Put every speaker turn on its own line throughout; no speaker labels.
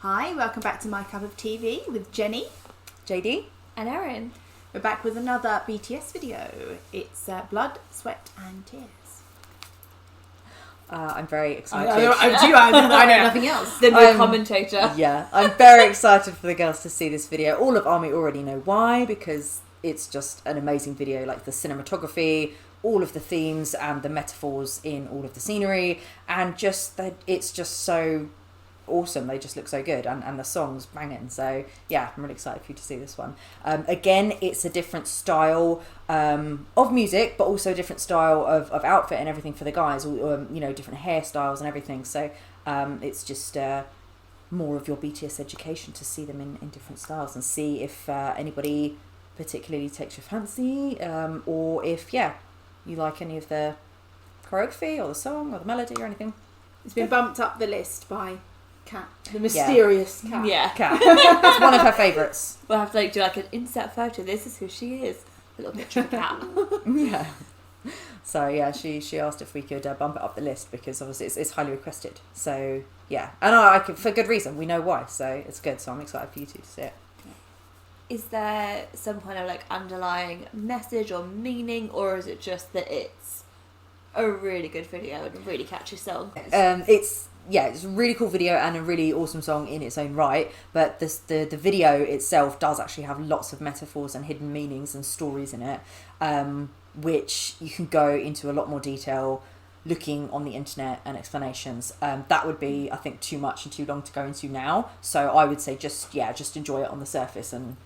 Hi, welcome back to My Cup of TV with Jenny,
JD
and Erin.
We're back with another BTS video. It's Blood, Sweat and Tears.
I'm very excited.
I know nothing else.
The new commentator.
Yeah, I'm very excited for the girls to see this video. All of ARMY already know why, because it's just an amazing video. Like the cinematography, all of the themes and the metaphors in all of the scenery, and just that it's just so awesome. They just look so good, and the song's banging. So yeah, I'm really excited for you to see this one. Again, it's a different style of music, but also a different style of outfit and everything for the guys, different hairstyles and everything. So it's just more of your BTS education to see them in different styles and see if anybody particularly takes your fancy, or if you like any of the choreography or the song or the melody or anything.
It's been bumped up the list by Kat, the mysterious Kat.
Yeah,
Kat. It's one of her favourites.
We'll have to do an insert photo. This is who she is. A little picture of a cat.
Yeah. So yeah, she asked if we could bump it up the list because obviously it's highly requested. So yeah, and I could, for good reason. We know why, so it's good. So I'm excited for you two to see it.
Is there some kind of underlying message or meaning, or is it just that it's a really good video and a really catchy song?
It's a really cool video and a really awesome song in its own right, but the video itself does actually have lots of metaphors and hidden meanings and stories in it, which you can go into a lot more detail looking on the internet and explanations. That would be, I think, too much and too long to go into now, so I would say just enjoy it on the surface and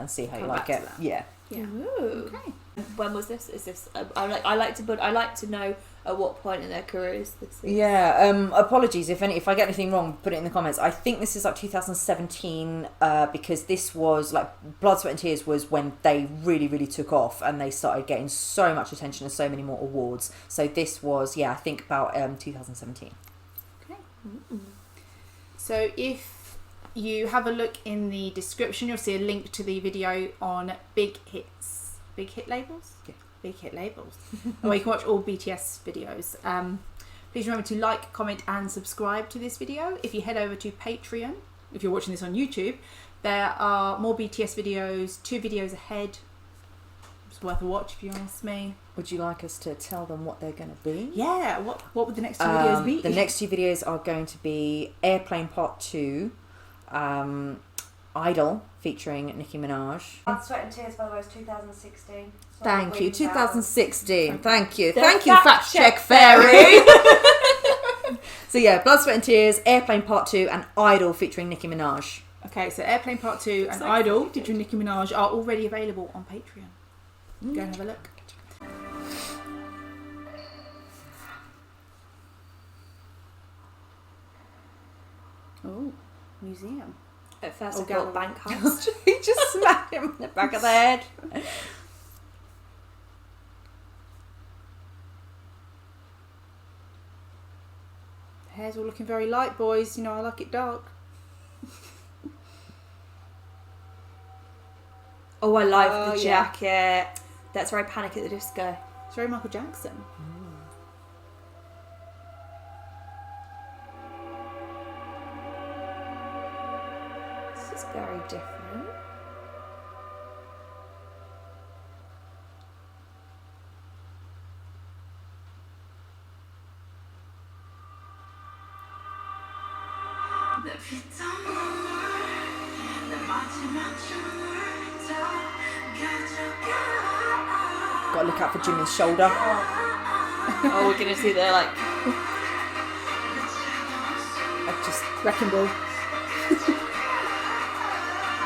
see how you like it. Yeah.
Ooh. Okay. When was this? Is this? I like to know at what point in their careers this is.
Yeah. Apologies if I get anything wrong. Put it in the comments. I think this is 2017 because this was Blood, Sweat and Tears was when they really really took off and they started getting so much attention and so many more awards. So this was I think about 2017.
Okay. Mm-hmm. So if you have a look in the description, you'll see a link to the video on Big Hit Labels?
Yeah.
Big Hit Labels. Where you can watch all BTS videos. Please remember to like, comment and subscribe to this video. If you head over to Patreon, if you're watching this on YouTube, there are more BTS videos, 2 videos ahead. It's worth a watch if you ask me.
Would you like us to tell them what they're going to be?
Yeah, what would the next 2 videos be?
The next 2 videos are going to be Airplane Part 2, Idol featuring Nicki Minaj.
Blood, Sweat and Tears, by the way, was 2016.
Thank you, 2016. Thank you,
Fact
Fact Check Fairy. So yeah, Blood, Sweat and Tears, Airplane Part 2 and Idol featuring Nicki Minaj.
Okay, so Airplane Part 2 and Idol featuring Nicki Minaj are already available on Patreon. Go and have a look. Oh, museum.
At first, I
gallery.
thought bank heist.
He just smacked him in the back of the head.
The hair's all looking very light, boys. I like it dark.
Oh, I like the jacket. That's very Panic at the Disco.
It's very Michael Jackson.
This is very different.
Got to look out for Jimin's shoulder.
Oh, we're gonna see the
Wrecking Ball.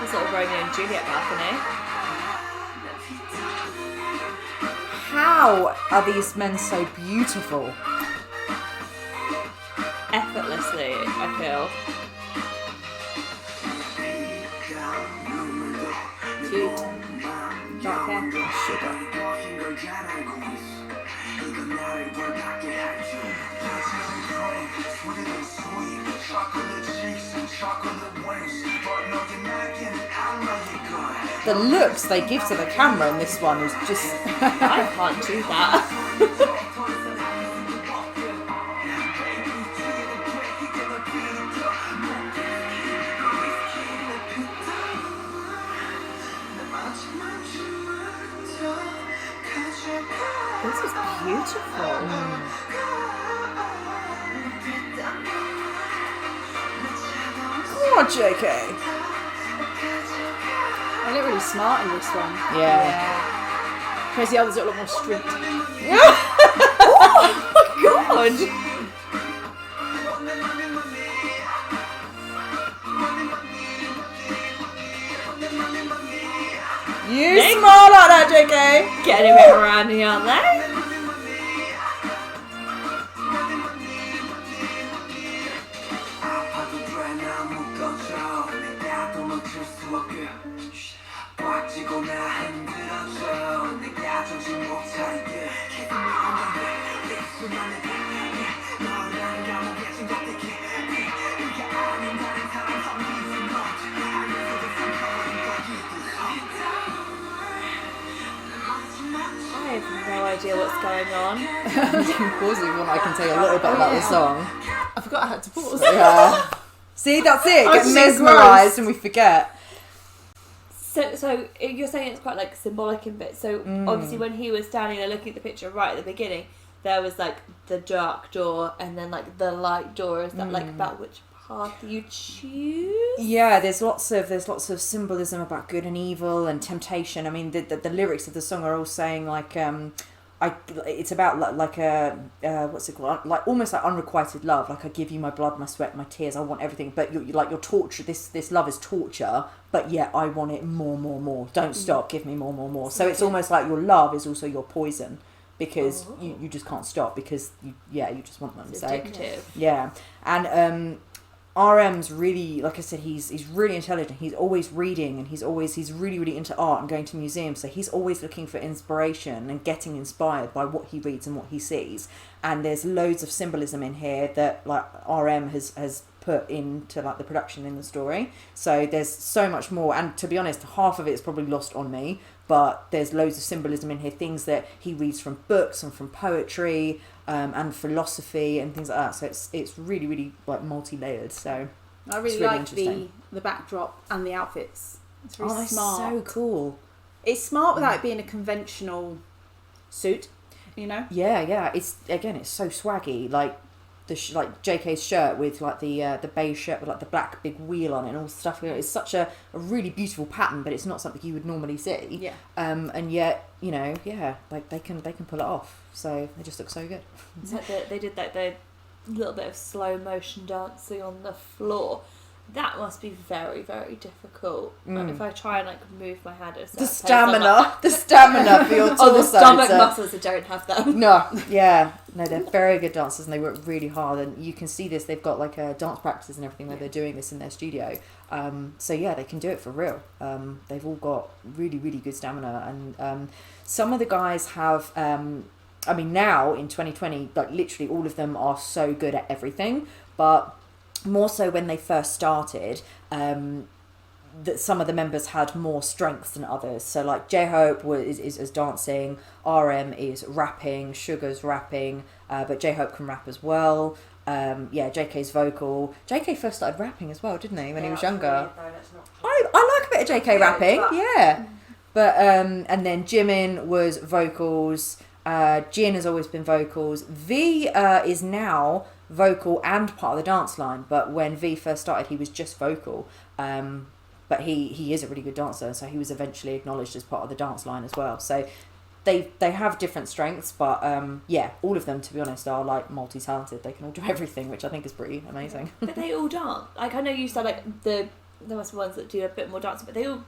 this little Romeo and Juliet balcony.
How are these men so beautiful?
Effortlessly, I feel.
Cute. Dark hair.
Sugar. The looks they give to the camera in this one is just...
I can't do that.
on, JK.
They look really smart in this one.
Yeah.
Whereas the others look a lot more street.
God.
You smart like that, JK.
Getting a bit around here, aren't they? I have no idea what's going on.
You can pause if you want. I can tell you a little bit about the song.
I forgot I had to pause.
Yeah. See, that's it.
I
Get
was so
mesmerised
gross.
and we forget.
So you're saying it's quite like symbolic in bits. So obviously when he was standing there looking at the picture right at the beginning, there was like the dark door and then like the light door. Is that like about which path you choose?
Yeah, there's lots of symbolism about good and evil and temptation. I mean, the lyrics of the song are all saying like it's about like a what's it called, like almost like unrequited love. Like I give you my blood, my sweat, my tears. I want everything, but you're like your torture. This love is torture, but yet I want it more. Don't stop. Give me more. So it's almost like your love is also your poison, because you just can't stop, because you just want them.
It's
So
addictive.
yeah, and RM's really, like I said, he's really intelligent. He's always reading, and he's really into art and going to museums. So he's always looking for inspiration and getting inspired by what he reads and what he sees. And there's loads of symbolism in here that like RM has put into like the production in the story. So there's so much more. And to be honest, half of it is probably lost on me. But there's loads of symbolism in here, things that he reads from books and from poetry, and philosophy and things like that. So it's really, really like multi-layered. So
I really
it's really
like
interesting.
the backdrop and the outfits. It's very
that's
smart.
so cool.
It's smart without it being a conventional suit, you know?
Yeah. It's so swaggy. Like like JK's shirt with like the beige shirt with like the black big wheel on it and all stuff. You know, it's such a really beautiful pattern, but it's not something you would normally see.
Yeah.
And yet, you know, like they can pull it off. So they just look so good.
It's like they did like the little bit of slow motion dancing on the floor. That must be very, very difficult. Like if I try and like move my hand at a certain pace,
The stamina for your torso.
the stomach muscles that don't have them.
No, they're very good dancers and they work really hard, and you can see this. They've got like dance practices and everything where they're doing this in their studio. So yeah, they can do it for real. They've all got really, really good stamina, and some of the guys have. I mean, now in 2020, like literally all of them are so good at everything, but more so when they first started, that some of the members had more strengths than others. So like J-Hope is dancing, RM is rapping, Sugar's rapping, but J-Hope can rap as well. JK's vocal. JK first started rapping as well, didn't he, when he was younger? I like a bit of JK rapping, yeah. But and then Jimin was vocals. Jin has always been vocals. V is now vocal and part of the dance line, but when V first started he was just vocal, but he is a really good dancer, so he was eventually acknowledged as part of the dance line as well. So they have different strengths, but all of them, to be honest, are like multi-talented. They can all do everything, which I think is pretty amazing.
But they all dance. Like I know you said like there must be ones that do a bit more dancing, but they all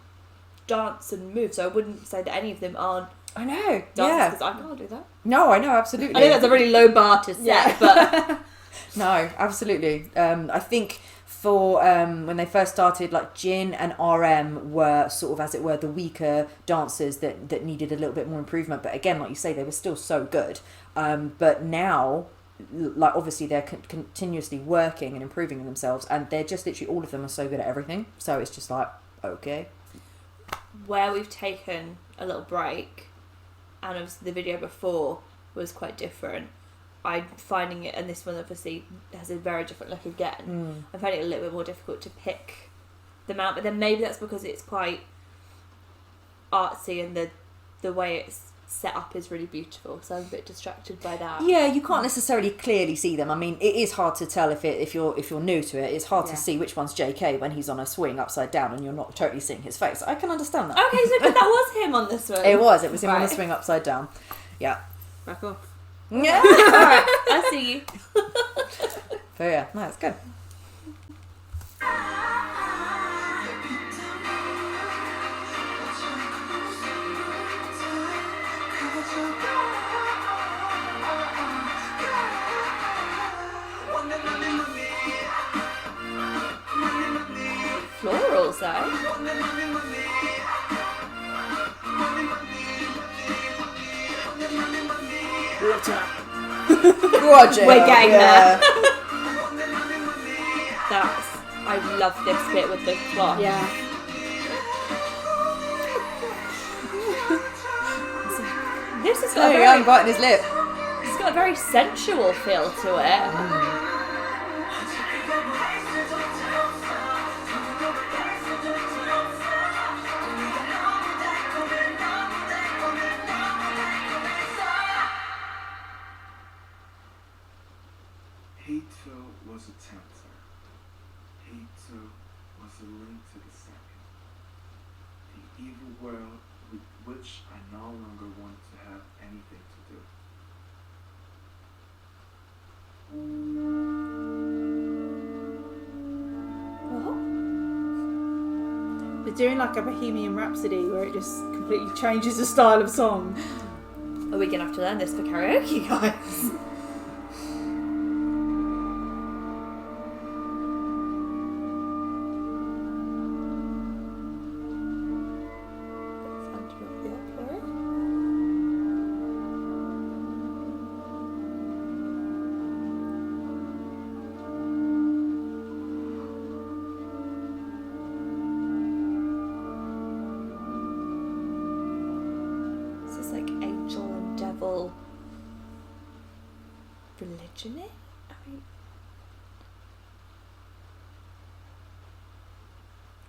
dance and move, so I wouldn't say that any of them aren't
I know,
dancers, because I can't do that.
No, I know, absolutely.
I think that's a really low bar to set, but
no, absolutely. I think for when they first started, like Jin and RM were sort of, as it were, the weaker dancers that needed a little bit more improvement. But again, like you say, they were still so good. But now, like obviously they're continuously working and improving themselves, and they're just literally all of them are so good at everything. So it's just like, okay.
Where we've taken a little break, and obviously the video before was quite different. I'm finding it, and this one obviously has a very different look again. I'm finding it a little bit more difficult to pick them out, but then maybe that's because it's quite artsy and the way it's setup is really beautiful, so I'm a bit distracted by that.
Yeah, you can't necessarily clearly see them. I mean, it is hard to tell if you're new to it. It's hard to see which one's JK when he's on a swing upside down and you're not totally seeing his face. I can understand that.
Okay, so but that was him on the swing.
It was him on the swing upside down. Yeah.
Back off.
Yeah.
All right, I see you.
But yeah, no, it's good.
Florals though.
Roger.
We're getting there. I love this bit with the cloth.
Yeah.
This has
Oh,
got
yeah, I'm biting his lip.
it's got a very sensual feel to it.
He too was a tempter. He too was a link to the second. The evil world with which I no longer want to have anything to do.
They're doing like a Bohemian Rhapsody where it just completely changes the style of song.
Are we gonna have to learn this for karaoke, guys? Phantom of the Opera. This is like angel and devil religion. I mean,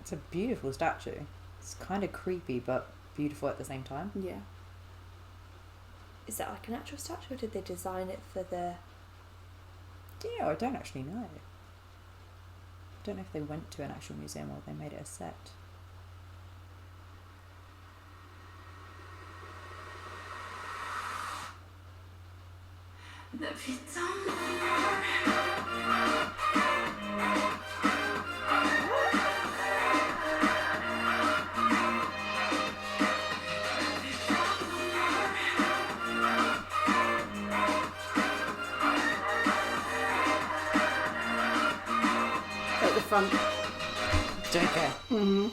It's a beautiful statue. It's kind of creepy, but beautiful at the same time.
Yeah.
is that like an actual statue, or did they design it for the?
Yeah, I don't actually know. I don't know if they went to an actual museum or they made it a set.
At the front.
Don't care.
Mm-hmm.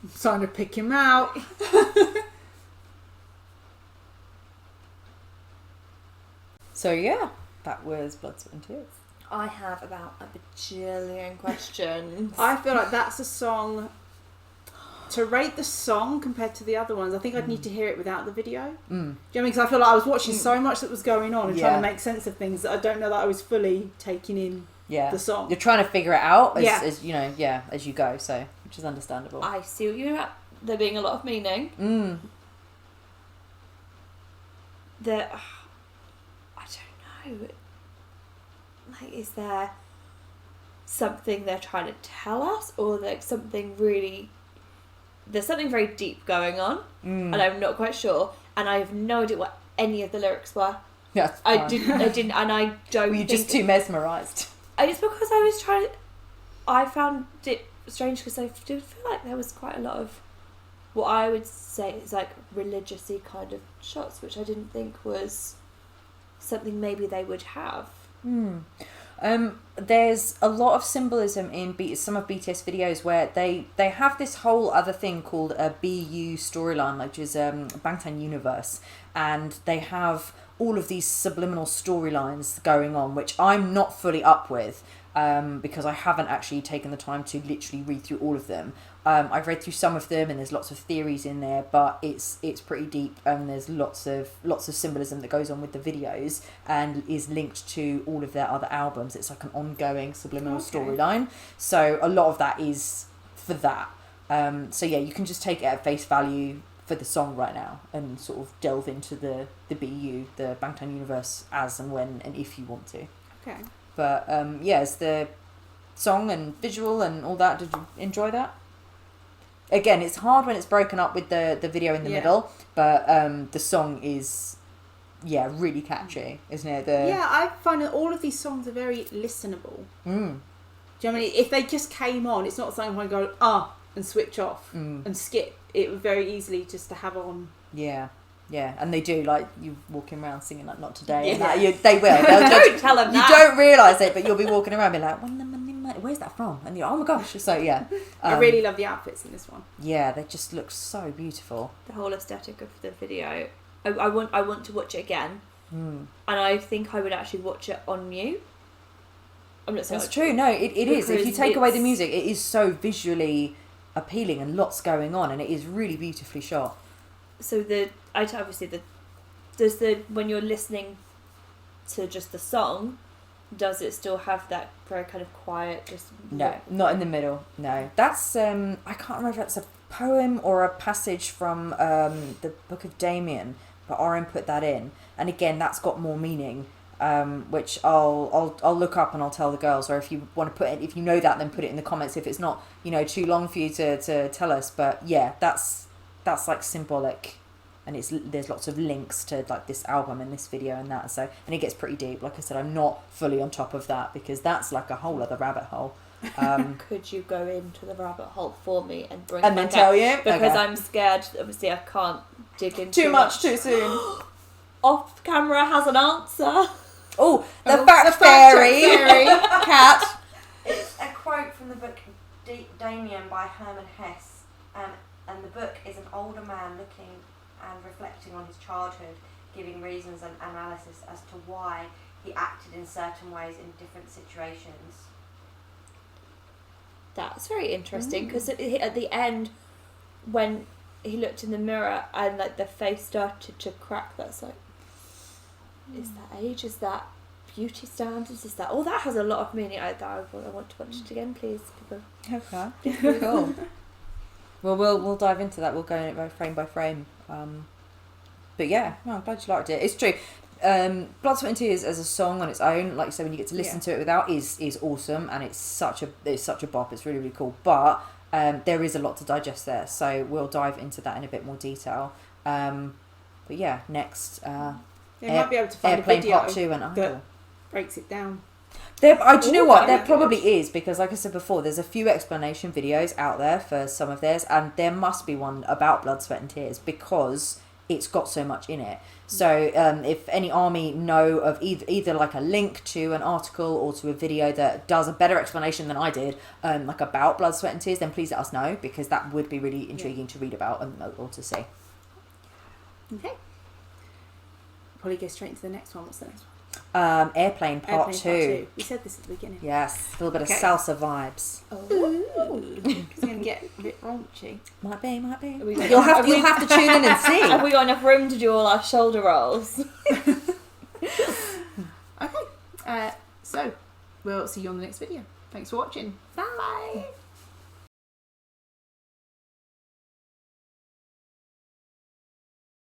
I'm trying to pick him out.
So yeah, that was Blood, Sweat and Tears.
I have about a bajillion questions.
I feel like that's a song. To rate the song compared to the other ones, I think I'd need to hear it without the video.
Mm.
Do you know what I mean? Because I feel like I was watching so much that was going on and trying to make sense of things that I don't know that I was fully taking in the song.
You're trying to figure it out as you know, as you go, so which is understandable.
I see what you're at. There being a lot of meaning.
Mm.
I don't know. Like, is there something they're trying to tell us, or like something really? There's something very deep going on, and I'm not quite sure, and I have no idea what any of the lyrics were.
Yeah,
I didn't, and I don't.
Were you just too mesmerised?
It's because I was trying. I found it strange because I did feel like there was quite a lot of what I would say is like religious-y kind of shots, which I didn't think was something maybe they would have.
There's a lot of symbolism in some of BTS videos where they have this whole other thing called a BU storyline, which is Bangtan Universe, and they have all of these subliminal storylines going on, which I'm not fully up with because I haven't actually taken the time to literally read through all of them. I've read through some of them, and there's lots of theories in there, but it's pretty deep, and there's lots of symbolism that goes on with the videos and is linked to all of their other albums. It's like an ongoing subliminal storyline, so a lot of that is for that. So yeah, you can just take it at face value for the song right now and sort of delve into the BU, the Bangtan Universe, as and when and if you want to.
Okay.
But it's the song and visual and all that. Did you enjoy that? Again, it's hard when it's broken up with the video in the middle, but the song is really catchy, isn't it?
I find that all of these songs are very listenable. Do you know what I mean? If they just came on, it's not something I go and switch off and skip. It would very easily just to have on.
Yeah, and they do, like, you walking around singing like "Not Today,"
Yeah.
and that, they will.
Don't tell them that.
You don't realise it, but you'll be walking around, and be like, "Where's that from?" And you're, "Oh my gosh!" So yeah,
I really love the outfits in this one.
Yeah, they just look so beautiful.
The whole aesthetic of the video. I want to watch it again, and I think I would actually watch it on mute. I'm not saying
that's true. No, it is. If you take away the music, it is so visually appealing and lots going on, and it is really beautifully shot.
So when you're listening to just the song, does it still have that very kind of quiet? Just
no, not in the middle. No, that's I can't remember if that's a poem or a passage from the Book of Damien, but Oren put that in, and again, that's got more meaning. Which I'll look up and I'll tell the girls, or if you want to put it, if you know that, then put it in the comments if it's not too long for you to tell us. But yeah, that's like symbolic, and there's lots of links to like this album and this video and that. So, and it gets pretty deep. Like I said, I'm not fully on top of that because that's like a whole other rabbit hole.
Could you go into the rabbit hole for me and bring
and
it
then
back
tell
out?
you
Because
okay.
I'm scared. Obviously, I can't dig in
too much too soon.
Off camera has an answer.
Oh, the fact fairy cat.
It's a quote from the book Damien by Herman Hesse, and the book is an older man looking and reflecting on his childhood, giving reasons and analysis as to why he acted in certain ways in different situations.
That's very interesting because at the end, when he looked in the mirror and like the face started to crack, that's like, is that age? Is that beauty standards? Is that that has a lot of meaning? I want to watch it again, please, people.
Okay, cool. Well, we'll dive into that. We'll go in it frame by frame. But yeah, I'm glad you liked it. It's true. Blood, Sweat and Tears as a song on its own, like you said, when you get to listen to it without, is awesome, and it's such a bop. It's really, really cool. But there is a lot to digest there, so we'll dive into that in a bit more detail. But yeah, next.
They might be able to find
Airplane
a video
Part 2 and Idol.
that breaks it down.
Do you know what? There
yeah.
probably is, because like I said before, there's a few explanation videos out there for some of theirs, and there must be one about Blood, Sweat and Tears because it's got so much in it. So if any army know of either like a link to an article or to a video that does a better explanation than I did, like about Blood, Sweat and Tears, then please let us know, because that would be really intriguing to read about or to see.
Okay. Probably go straight into the next one. What's the next one?
Airplane Part 2.
We said this at the beginning.
Yes, a little bit of salsa vibes.
It's going to get a bit raunchy.
Might be.
You'll
have to tune in and see.
Have we got enough room to do all our shoulder rolls?
Okay. So, we'll see you on the next video. Thanks for watching. Bye.